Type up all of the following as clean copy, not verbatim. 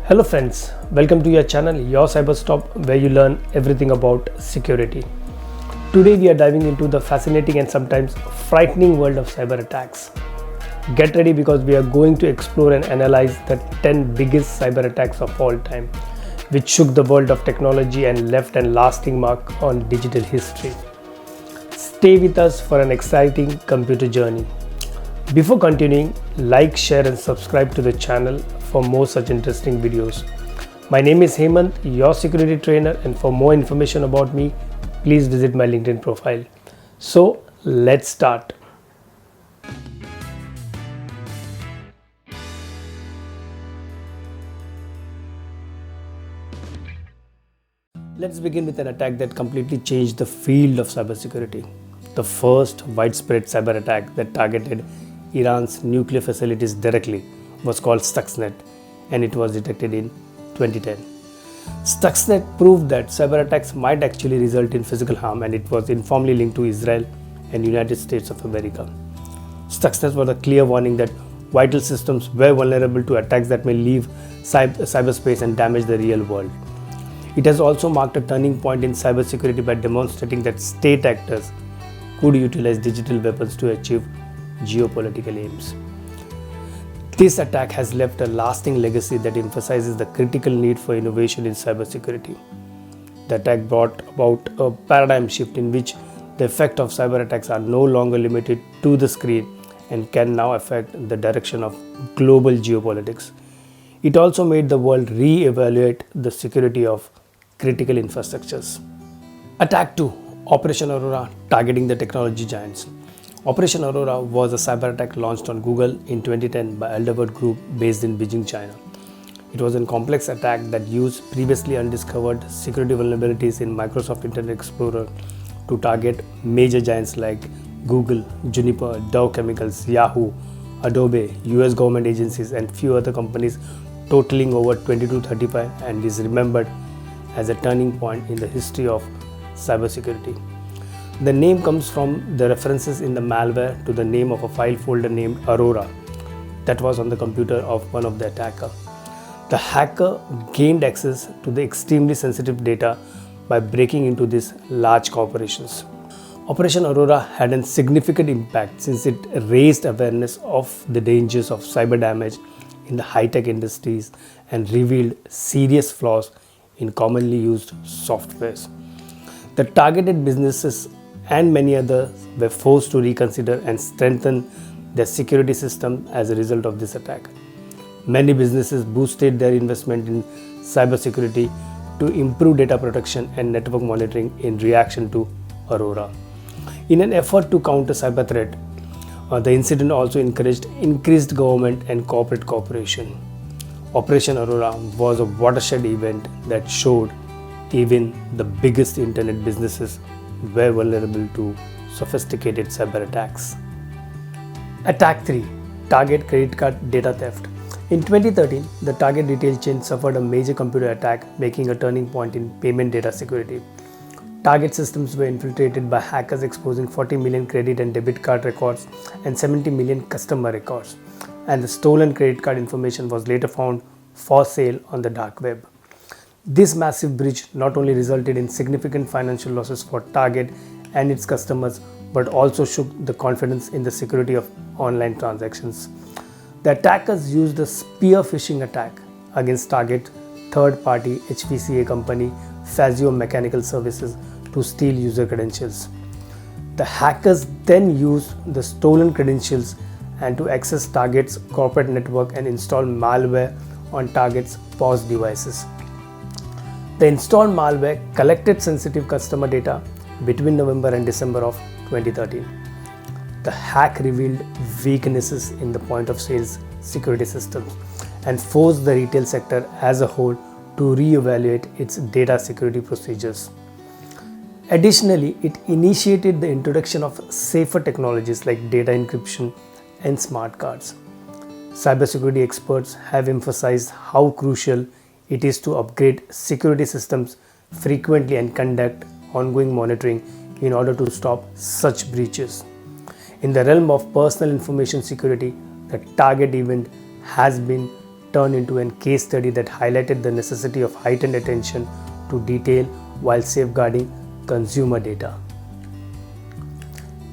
Hello friends, welcome to your channel, your Cyberstop, where you learn everything about security. Today we are diving into the fascinating and sometimes frightening world of cyber attacks. Get ready because we are going to explore and analyze the 10 biggest cyber attacks of all time, which shook the world of technology and left a lasting mark on digital history. Stay with us for an exciting computer journey. Before continuing, like, share and subscribe to the channel for more such interesting videos. My name is Hemant, your security trainer, and for more information about me, please visit my LinkedIn profile. So let's start. Let's begin with an attack that completely changed the field of cybersecurity. The first widespread cyber attack that targeted Iran's nuclear facilities directly was called Stuxnet, and it was detected in 2010. Stuxnet proved that cyber attacks might actually result in physical harm, and it was informally linked to Israel and United States of America. Stuxnet was a clear warning that vital systems were vulnerable to attacks that may leave cyberspace and damage the real world. It has also marked a turning point in cybersecurity by demonstrating that state actors could utilize digital weapons to achieve geopolitical aims. This attack has left a lasting legacy that emphasizes the critical need for innovation in cybersecurity. The attack brought about a paradigm shift in which the effect of cyber attacks are no longer limited to the screen and can now affect the direction of global geopolitics. It also made the world re-evaluate the security of critical infrastructures. Attack 2. Operation Aurora, targeting the technology giants. Operation Aurora was a cyber attack launched on Google in 2010 by Elderwood Group based in Beijing, China. It was a complex attack that used previously undiscovered security vulnerabilities in Microsoft Internet Explorer to target major giants like Google, Juniper, Dow Chemicals, Yahoo, Adobe, US government agencies, and few other companies, totaling over 2235, and is remembered as a turning point in the history of cybersecurity. The name comes from the references in the malware to the name of a file folder named Aurora that was on the computer of one of the attackers. The hacker gained access to the extremely sensitive data by breaking into these large corporations. Operation Aurora had a significant impact since it raised awareness of the dangers of cyber damage in the high-tech industries and revealed serious flaws in commonly used softwares. The targeted businesses and many others were forced to reconsider and strengthen their security system as a result of this attack. Many businesses boosted their investment in cybersecurity to improve data protection and network monitoring in reaction to Aurora. In an effort to counter cyber threat, the incident also encouraged increased government and corporate cooperation. Operation Aurora was a watershed event that showed even the biggest internet businesses were vulnerable to sophisticated cyber attacks. Attack 3. Target credit card data theft. In 2013, the Target retail chain suffered a major computer attack, making a turning point in payment data security. Target systems were infiltrated by hackers, exposing 40 million credit and debit card records and 70 million customer records, and the stolen credit card information was later found for sale on the dark web. This massive breach not only resulted in significant financial losses for Target and its customers, but also shook the confidence in the security of online transactions. The attackers used a spear phishing attack against Target third-party HPCA company Fazio Mechanical Services to steal user credentials. The hackers then used the stolen credentials and to access Target's corporate network and install malware on Target's POS devices. The installed malware collected sensitive customer data between November and December of 2013. The hack revealed weaknesses in the point of sales security systems and forced the retail sector as a whole to reevaluate its data security procedures. Additionally, it initiated the introduction of safer technologies like data encryption and smart cards. Cybersecurity experts have emphasized how crucial it is to upgrade security systems frequently and conduct ongoing monitoring in order to stop such breaches. In the realm of personal information security, the Target event has been turned into a case study that highlighted the necessity of heightened attention to detail while safeguarding consumer data.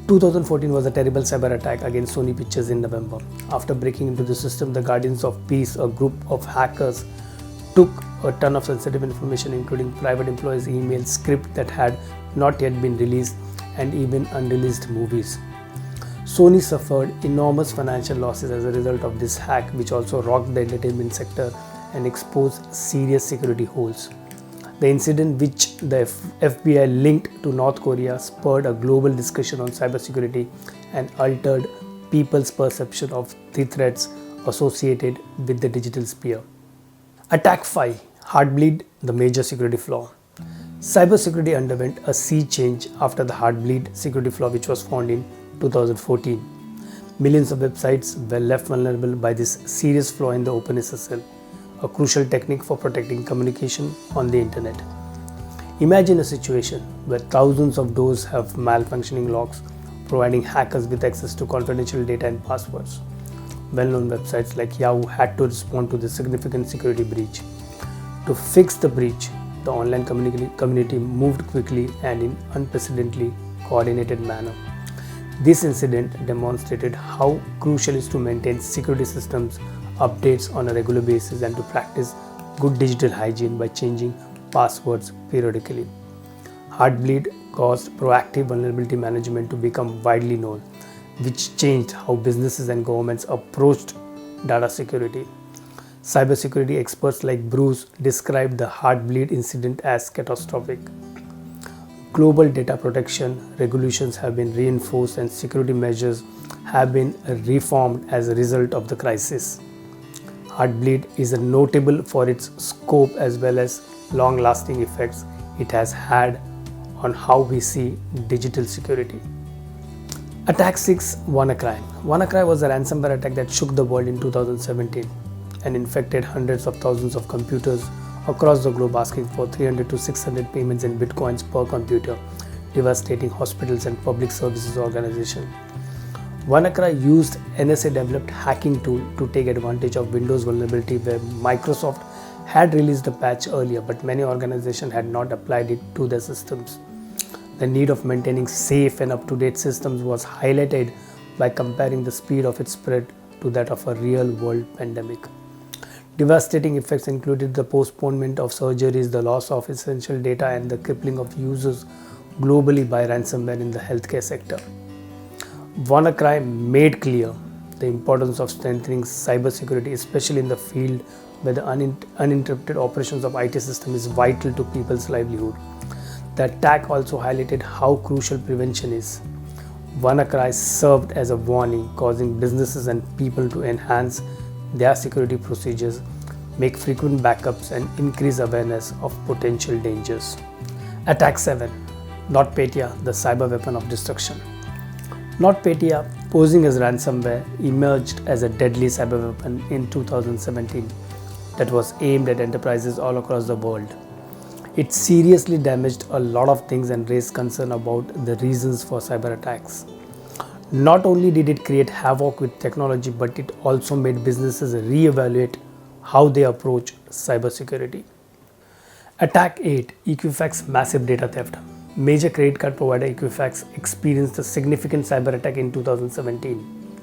2014 was a terrible cyber attack against Sony Pictures in November. After breaking into the system, the Guardians of Peace, a group of hackers, took a ton of sensitive information including private employees' emails, script that had not yet been released, and even unreleased movies. Sony suffered enormous financial losses as a result of this hack, which also rocked the entertainment sector and exposed serious security holes. The incident, which the FBI linked to North Korea, spurred a global discussion on cybersecurity and altered people's perception of the threats associated with the digital sphere. Attack 5. Heartbleed, the major security flaw. Cybersecurity underwent a sea change after the Heartbleed security flaw, which was found in 2014. Millions of websites were left vulnerable by this serious flaw in the OpenSSL, a crucial technique for protecting communication on the internet. Imagine a situation where thousands of doors have malfunctioning locks, providing hackers with access to confidential data and passwords. Well-known websites like Yahoo had to respond to this significant security breach. To fix the breach, the online community moved quickly and in unprecedentedly coordinated manner. This incident demonstrated how crucial it is to maintain security systems updates on a regular basis and to practice good digital hygiene by changing passwords periodically. Heartbleed caused proactive vulnerability management to become widely known, which changed how businesses and governments approached data security. Cybersecurity experts like Bruce described the Heartbleed incident as catastrophic. Global data protection regulations have been reinforced and security measures have been reformed as a result of the crisis. Heartbleed is notable for its scope as well as long-lasting effects it has had on how we see digital security. Attack 6. WannaCry. WannaCry was a ransomware attack that shook the world in 2017 and infected hundreds of thousands of computers across the globe, asking for 300 to 600 payments in bitcoins per computer, devastating hospitals and public services organizations. WannaCry used NSA-developed hacking tool to take advantage of Windows vulnerability where Microsoft had released a patch earlier, but many organizations had not applied it to their systems. The need of maintaining safe and up-to-date systems was highlighted by comparing the speed of its spread to that of a real-world pandemic. Devastating effects included the postponement of surgeries, the loss of essential data, and the crippling of users globally by ransomware in the healthcare sector. WannaCry made clear the importance of strengthening cybersecurity, especially in the field where the uninterrupted operations of IT system is vital to people's livelihood. The attack also highlighted how crucial prevention is. WannaCry served as a warning, causing businesses and people to enhance their security procedures, make frequent backups, and increase awareness of potential dangers. Attack 7. NotPai, the cyber weapon of destruction. NotPai, posing as ransomware, emerged as a deadly cyber weapon in 2017 that was aimed at enterprises all across the world. It seriously damaged a lot of things and raised concern about the reasons for cyber attacks. Not only did it create havoc with technology, but it also made businesses reevaluate how they approach cybersecurity. Attack 8. Equifax massive data theft. Major credit card provider Equifax experienced a significant cyber attack in 2017.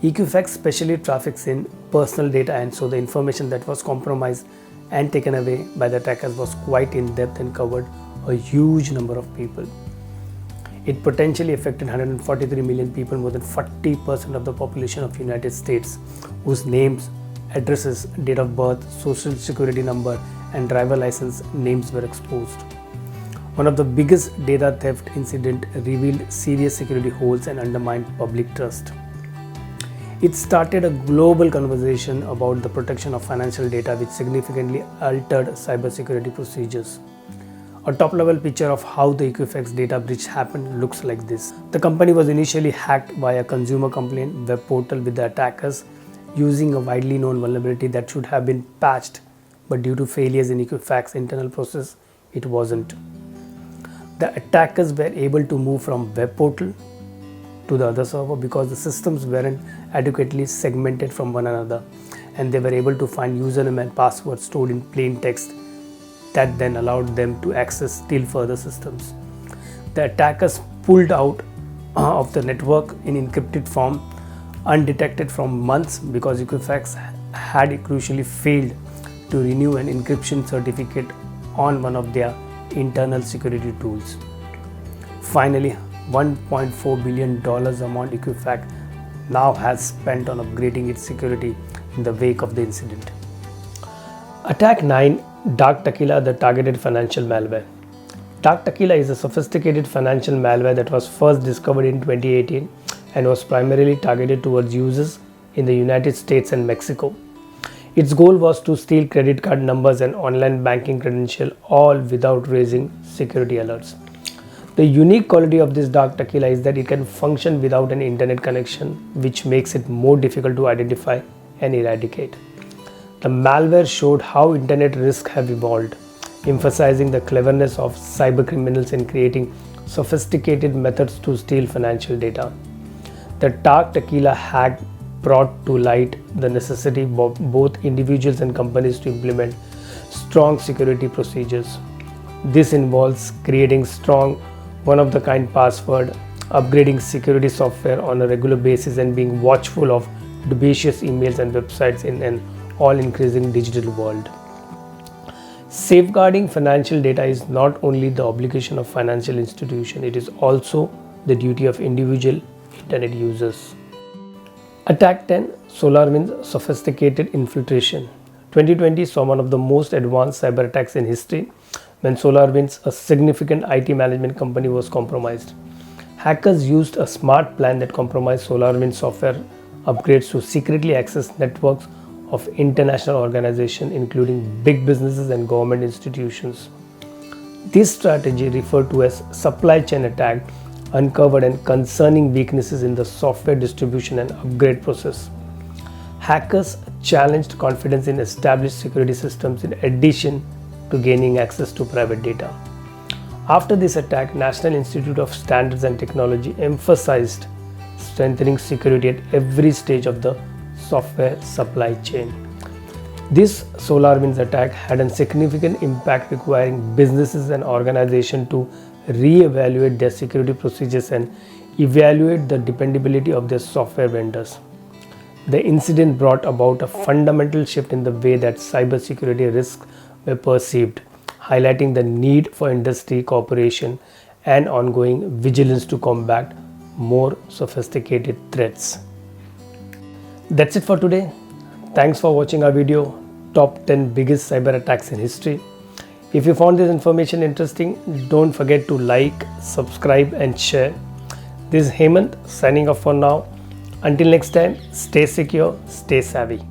Equifax specially traffics in personal data, and so the information that was compromised and taken away by the attackers was quite in-depth and covered a huge number of people. It potentially affected 143 million people, more than 40% of the population of United States, whose names, addresses, date of birth, social security number, and driver license names were exposed. One of the biggest data theft incidents revealed serious security holes and undermined public trust. It started a global conversation about the protection of financial data, which significantly altered cybersecurity procedures. A top-level picture of how the Equifax data breach happened looks like this. The company was initially hacked by a consumer complaint web portal, with the attackers using a widely known vulnerability that should have been patched, but due to failures in Equifax's internal process, it wasn't. The attackers were able to move from web portal to the other server because the systems weren't adequately segmented from one another, and they were able to find username and password stored in plain text that then allowed them to access still further systems. The attackers pulled out of the network in encrypted form, undetected from months, because Equifax had crucially failed to renew an encryption certificate on one of their internal security tools. Finally, $1.4 billion amount Equifax now has spent on upgrading its security in the wake of the incident. Attack 9. DarkTequila, the targeted financial malware. DarkTequila is a sophisticated financial malware that was first discovered in 2018 and was primarily targeted towards users in the United States and Mexico. Its goal was to steal credit card numbers and online banking credentials, all without raising security alerts. The unique quality of this DarkTequila is that it can function without an internet connection, which makes it more difficult to identify and eradicate. The malware showed how internet risks have evolved, emphasizing the cleverness of cybercriminals in creating sophisticated methods to steal financial data. The DarkTequila hack brought to light the necessity for both individuals and companies to implement strong security procedures. This involves creating strong, one-of-the-kind password, upgrading security software on a regular basis, and being watchful of dubious emails and websites in an all-increasing digital world. Safeguarding financial data is not only the obligation of financial institutions, it is also the duty of individual internet users. Attack 10. SolarisWIS Sophisticated Infiltration. 2020 saw one of the most advanced cyber attacks in history when SolarisWIS, a significant IT management company, was compromised. Hackers used a smart plan that compromised SolarisWIS software upgrades to secretly access networks of international organizations, including big businesses and government institutions. This strategy, referred to as supply chain attack, uncovered and concerning weaknesses in the software distribution and upgrade process. Hackers challenged confidence in established security systems in addition to gaining access to private data. After this attack, National Institute of Standards and Technology emphasized strengthening security at every stage of the software supply chain. This SolarisWIS attack had a significant impact, requiring businesses and organizations to re-evaluate their security procedures and evaluate the dependability of their software vendors. The incident brought about a fundamental shift in the way that cybersecurity risks were perceived, highlighting the need for industry cooperation and ongoing vigilance to combat more sophisticated threats. That's it for today. Thanks for watching our video, Top 10 Biggest Cyber Attacks in History. If you found this information interesting, don't forget to like, subscribe and share. This is Hemant signing off for now. Until next time, stay secure, stay savvy.